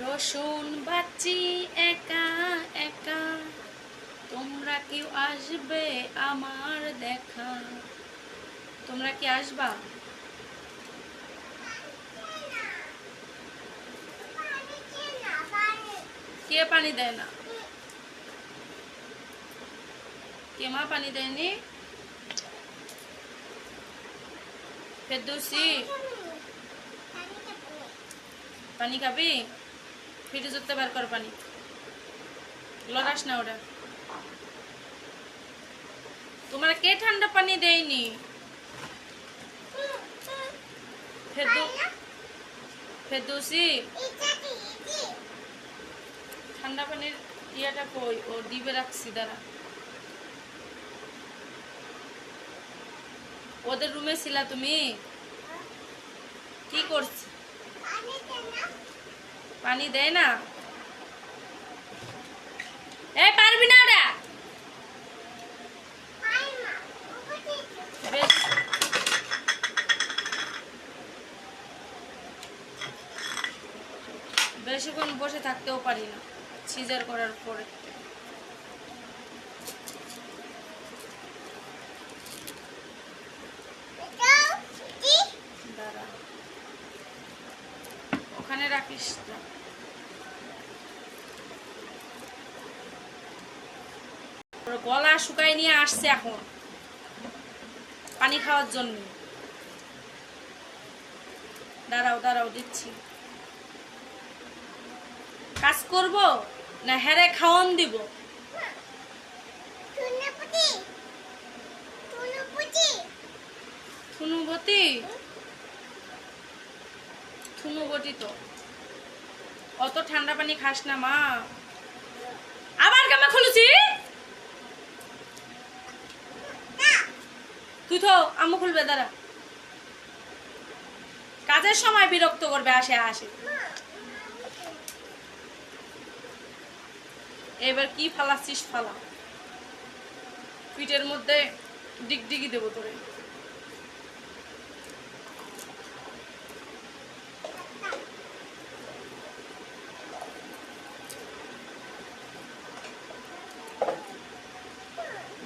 রসুন বাচ্চি একা একা, তোমরা কেউ আসবে আমার দেখা? তোমরা কি আসবা? কে পানি দেয় না? কে মা পানি দেয়নি? ফেরদৌসি পানি খাবি? ফ্রিজ উঠতে বের কর পানি, লড়াস না ওরা। তোমার কে ঠান্ডা পানি দেয়নি? ফেরদৌসি ঠান্ডা পানির ইয়াটা কই? ও ডিবে রাখছি, দাঁড়া। ওদের রুমে ছিলা তুমি? কি করছ? পানি দেয় না? এই পারবি না ওরা। বেশিক্ষণ বসে থাকতেও পারি না সিজার করার পরে। দাঁড়া, ওখানে রাখিস না। গলা শুকাই নিয়ে আসছে এখন পানি খাওয়ার জন্য। দাঁড়াও দাঁড়াও, দিচ্ছি। কাজ করব না হেরে খাওয়ান দিব? থুনুবতী তো অত ঠান্ডা পানি খাস না মা। আবার জামা খুলেছি তুই তো। আম্মু খুলবে, দাঁড়া। কাজের সময় বিরক্ত করবে, আসে আসে। এবার কি ফালাচ্ছিস ফালা, পিঠের মধ্যে ডিগডিগি দেবো তোরে।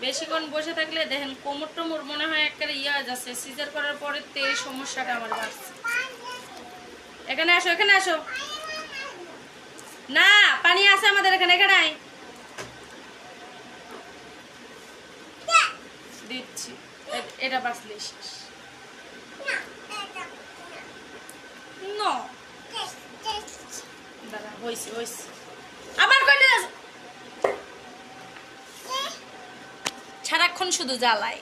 বেশিক্ষণ বসে থাকলে দেখেন কোমর টোমর মনে হয় একটা ইয়া যাচ্ছে। সিজার করার পরে তো এই সমস্যাটা আমার বাড়ছে। এখানে আসো, এখানে আসো। না, পানি আছে আমাদের এখানে, এখানে দিচ্ছি। এটা বাঁচলে শেষ। দাঁড়া, হয়েছে হয়েছে। আবার কয়টা সারাক্ষণ শুধু জ্বালায়।